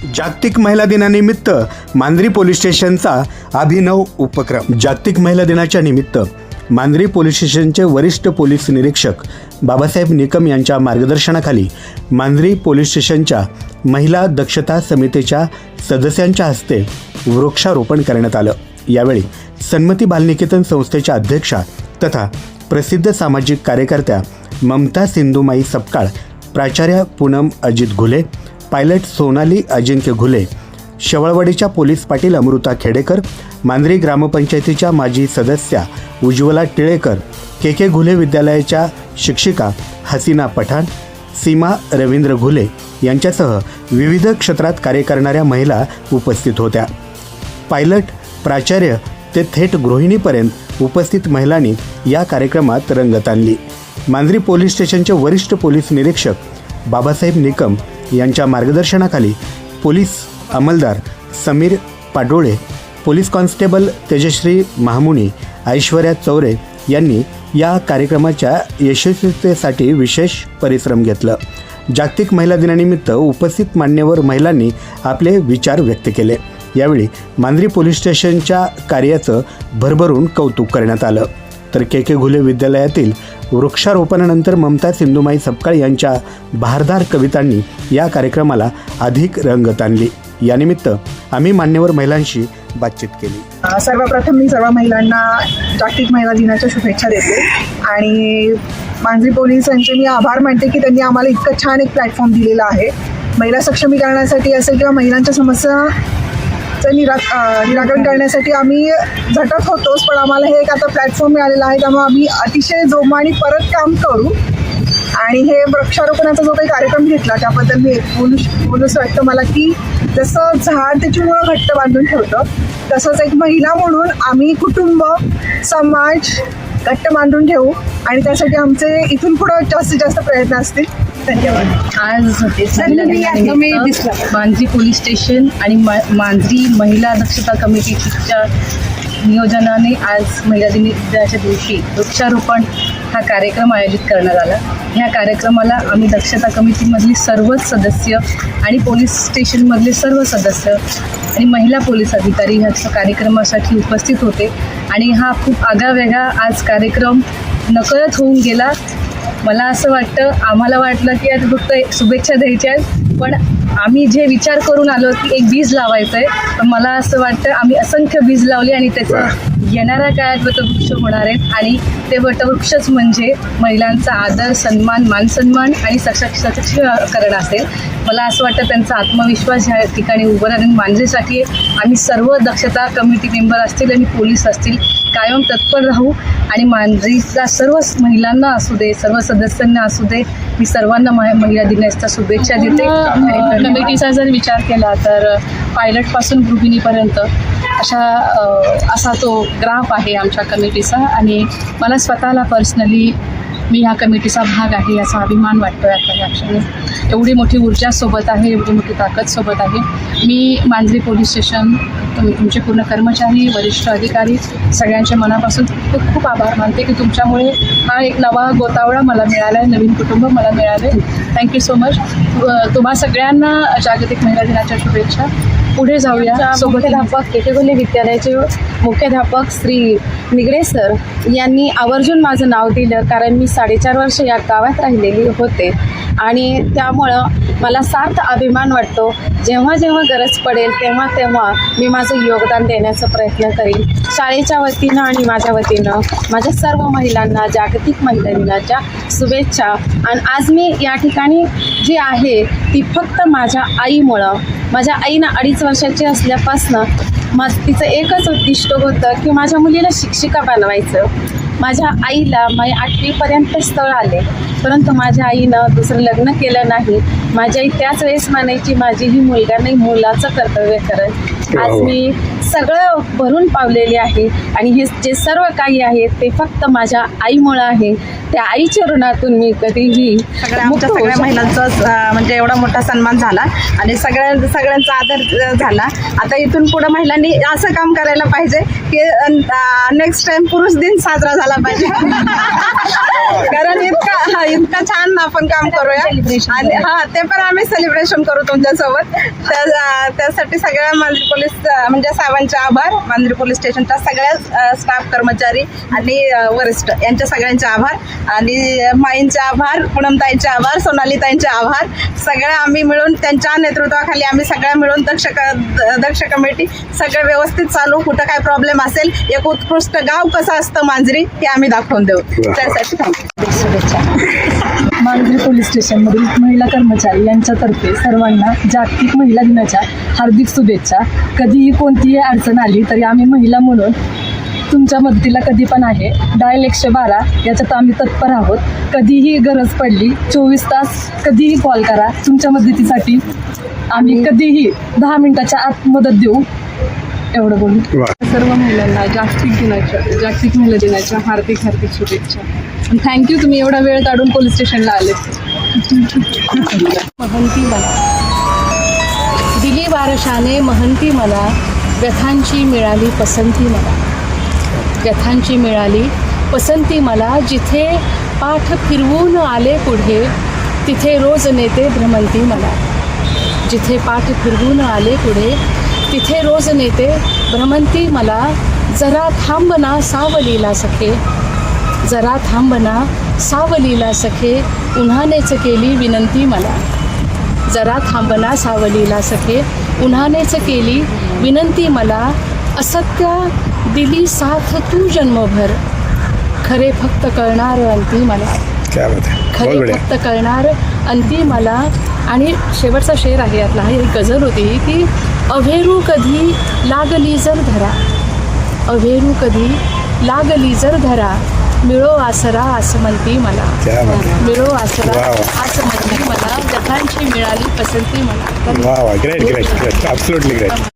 जागतिक महिला दिनानिमित्त मांजरी पोलीस स्टेशनचा अभिनव उपक्रम। जागतिक महिला दिनाच्या निमित्त मांजरी पोलीस स्टेशनचे वरिष्ठ पोलीस निरीक्षक बाबासाहेब निकम यांच्या मार्गदर्शनाखाली मांजरी पोलीस स्टेशनच्या महिला दक्षता समितीच्या सदस्यांच्या हस्ते वृक्षारोपण करण्यात आलं। यावेळी सन्मती बालनिकेतन संस्थेच्या अध्यक्षा तथा प्रसिद्ध सामाजिक कार्यकर्त्या ममता सिंधुमाई सपकाळ, प्राचार्य पूनम अजित घुले, पायलट सोनाली अजिंक्य घुले, शेवळवाडीच्या पोलीस पाटील अमृता खेडेकर, मांजरी ग्रामपंचायतीच्या माजी सदस्या उज्ज्वला टिळेकर, के घुले विद्यालयाच्या शिक्षिका हसीना पठाण, सीमा रवींद्र घुले यांच्यासह विविध क्षेत्रात कार्य करणाऱ्या महिला उपस्थित होत्या। पायलट, प्राचार्य ते थेट गृहिणीपर्यंत उपस्थित महिलांनी या कार्यक्रमात रंगत आणली। मांजरी पोलीस स्टेशनचे वरिष्ठ पोलीस निरीक्षक बाबासाहेब निकम यांच्या मार्गदर्शनाखाली पोलीस अंमलदार समीर पाडोळे, पोलीस कॉन्स्टेबल तेजश्री महामुनी, ऐश्वर्या चौरे यांनी या कार्यक्रमाच्या यशस्वीतेसाठी विशेष परिश्रम घेतलं। जागतिक महिला दिनानिमित्त उपस्थित मान्यवर महिलांनी आपले विचार व्यक्त केले। यावेळी मांजरी पोलीस स्टेशनच्या कार्याचं भरभरून कौतुक करण्यात आलं। तर के घुले विद्यालयातील वृक्षारोपणानंतर ममता सिंधुमाई सपकाळ यांच्या बहारदार कवितांनी या कार्यक्रमाला अधिक रंगत आणली। यानिमित्त आम्ही मान्यवर महिलांशी बातचीत केली। सर्वप्रथम मी सर्व महिलांना जागतिक महिला दिनाच्या शुभेच्छा देते आणि मांजरी पोलिसांचे मी आभार मानते की त्यांनी आम्हाला इतकं छान एक प्लॅटफॉर्म दिलेला आहे। महिला सक्षमीकरणासाठी असेल किंवा महिलांच्या समस्याचं निराकरण करण्यासाठी आम्ही झटत होतोच, पण आम्हाला हे एक आता प्लॅटफॉर्म मिळालेला आहे, त्यामुळे आम्ही अतिशय जोमाने परत काम करू। आणि हे वृक्षारोपणाचा जो काही कार्यक्रम घेतला त्याबद्दल मी बोलूच वाटतं मला की जसं झाड त्याची मुळं घट्ट बांधून ठेवतं, तसंच एक महिला म्हणून आम्ही कुटुंब, समाज घट्ट बांधून ठेवू आणि त्यासाठी आमचे इथून पुढे जास्तीत जास्त प्रयत्न असतील। धन्यवाद। आज मांजरी पोलीस स्टेशन आणि मांजरी महिला दक्षता कमिटीच्या नियोजनाने आज महिला दिनाच्या दिवशी वृक्षारोपण हा कार्यक्रम आयोजित करण्यात आला। ह्या कार्यक्रमाला आम्ही दक्षता कमिटीमधली सर्वच सदस्य आणि पोलीस स्टेशनमधले सर्व सदस्य आणि महिला पोलीस अधिकारी ह्या कार्यक्रमासाठी उपस्थित होते आणि हा खूप आगळावेगळा आज कार्यक्रम नकळत होऊन गेला। मला असं वाटतं, आम्हाला वाटलं की आज फक्त शुभेच्छा द्यायच्या आहेत, पण आम्ही जे विचार करून आलो की एक बीज लावायचं आहे, पण मला असं वाटतं आम्ही असंख्य बीज लावली आणि त्याचं येणाऱ्या काळात वटवृक्ष होणार आहेत आणि ते वटवृक्षच म्हणजे महिलांचा आदर, सन्मान, मानसन्मान आणि सशक्तीकरण असेल। मला असं वाटतं त्यांचा आत्मविश्वास ह्या ठिकाणी उभं राहून मांजरीसाठी आम्ही सर्व दक्षता कमिटी मेंबर असतील आणि पोलीस असतील कायम तत्पर राहू आणि मांजरीला सर्व महिलांना असू दे, सर्व सदस्यांना असू दे, मी सर्वांना महिला दिनाच्या शुभेच्छा देते। कमिटीचा जर विचार केला तर पायलटपासून गृहिणीपर्यंत असा तो ग्राफ आहे आमच्या कमिटीचा आणि मला स्वतःला पर्सनली मी ह्या कमिटीचा भाग आहे याचा अभिमान वाटतो। या क्षणी एवढी मोठी ऊर्जा सोबत आहे, एवढी मोठी ताकद सोबत आहे। मी मांजरी पोलीस स्टेशन, तुमचे पूर्ण कर्मचारी, वरिष्ठ अधिकारी सगळ्यांच्या मनापासून खूप खूप आभार मानते की तुमच्यामुळे हा एक नवा गोतावळा मला मिळाला आहे, नवीन कुटुंब मला मिळाले। Thank you so much. तुम्हा सगळ्यांना जागतिक महिला दिनाच्या शुभेच्छा। पुढे जाऊया। मुख्याध्यापक के घुले विद्यालयाचे मुख्याध्यापक श्री निगडे सर यांनी आवर्जून माझं नाव दिलं, कारण मी 4.5 वर्ष या गावात राहिलेली होते आणि त्यामुळं मला सार्थ अभिमान वाटतो। जेव्हा जेव्हा गरज पडेल तेव्हा तेव्हा मी माझं योगदान देण्याचा प्रयत्न करीन। शाळेच्या वतीनं आणि माझ्या वतीनं माझ्या सर्व महिलांना जागतिक महिला दिनाच्या शुभेच्छा। आणि आज मी या ठिकाणी जी आहे ती फक्त माझ्या आईमुळं, माझ्या आईनं 2.5 वर्षाची असल्यापासनं तिचं एकच उद्दिष्ट होतं की माझ्या मुलीला शिक्षिका बनवायचं। माझ्या आईला 8वीपर्यंत स्थळ आले, परंतु माझ्या आईनं दुसरं लग्न केलं नाही। माझी आई त्याच वेळेस म्हणायची माझी ही मुलगा नाही, मुलाचं कर्तव्य करत। आज मी सगळं भरून पावलेले आहे आणि हे जे सर्व काही आहे ते फक्त माझ्या आईमुळं आहे। त्या आईच्या ऋणातून मी कधीही सगळ्या महिलांचा म्हणजे एवढा मोठा सन्मान झाला आणि सगळ्यांचा आदर झाला। आता इथून पुढे महिलांनी असं काम करायला पाहिजे की नेक्स्ट टाइम पुरुष दिन साजरा झाला पाहिजे कारण इतका छान आपण काम करूया आणि ते पण आम्ही सेलिब्रेशन करू तुमच्यासोबत। त्यासाठी सगळ्या मांजरी पोलीस म्हणजे साहेबांचे आभार, मांजरी पोलीस स्टेशनच्या सगळ्या स्टाफ कर्मचारी आणि वरिष्ठ यांचे सगळ्यांचे आभार आणि माईंचे आभार, पूनमताईंचे आभार, सोनालीताईंचे आभार. सगळ्या आम्ही मिळून त्यांच्या नेतृत्वाखाली आम्ही सगळ्या मिळून दक्ष कमिटी सगळं व्यवस्थित चालू, कुठं काय प्रॉब्लेम असेल, एक उत्कृष्ट गाव कसं असतं मांजरी हे आम्ही दाखवून देऊ. त्यासाठी मांजरी पोलीस स्टेशनमधील महिला कर्मचारी यांच्यातर्फे सर्वांना जागतिक महिला दिनाच्या हार्दिक शुभेच्छा. कधीही कोणतीही अडचण आली तरी आम्ही महिला म्हणून तुमच्या मदतीला कधी पण आहे. डायल 112 याच्यात आम्ही तत्पर आहोत. कधीही गरज पडली 24 तास कधीही कॉल करा. तुमच्या मदतीसाठी आम्ही कधीही 10 मिनिटाच्या आत मदत देऊ. एवढं बोलू. सर्व महिलांना जागतिक महिला दिनाच्या हार्दिक शुभेच्छा. थँक्यू, तुम्ही एवढा वेळ काढून पोलीस स्टेशनला आले. महंती मला दिली वारशाने, महंती मला व्यथांची मिळाली पसंती मला, व्यथांची मिळाली पसंती मला. जिथे पाठ फिरवून आले पुढे तिथे रोज नेते भ्रमंती मला, जिथे पाठ फिरवून आले पुढे तिथे रोज नेते भ्रमंती मला. जरा थांबना सावलीला सखे, जरा थांबना सावलीला सखे, उन्हानेच केली विनंती मला. जरा थांबना सावलीला सखे, उन्हानेच केली विनंती मला. असत्य दिली साथ तू जन्मभर, खरे फक्त कळणार अंती मला, खरे फक्त कळणार अंती मला. आणि शेवटचा शेर आहे यातला, ही गझल होती की अभेरू कधी लागली जर धरा, अभेरू कधी लागली जर धरा, मिळो आसरा आसमंती मला, मिळो आसरा आसमंती मला. व्यथांची मिळाली पसंती मला. Great, absolutely great.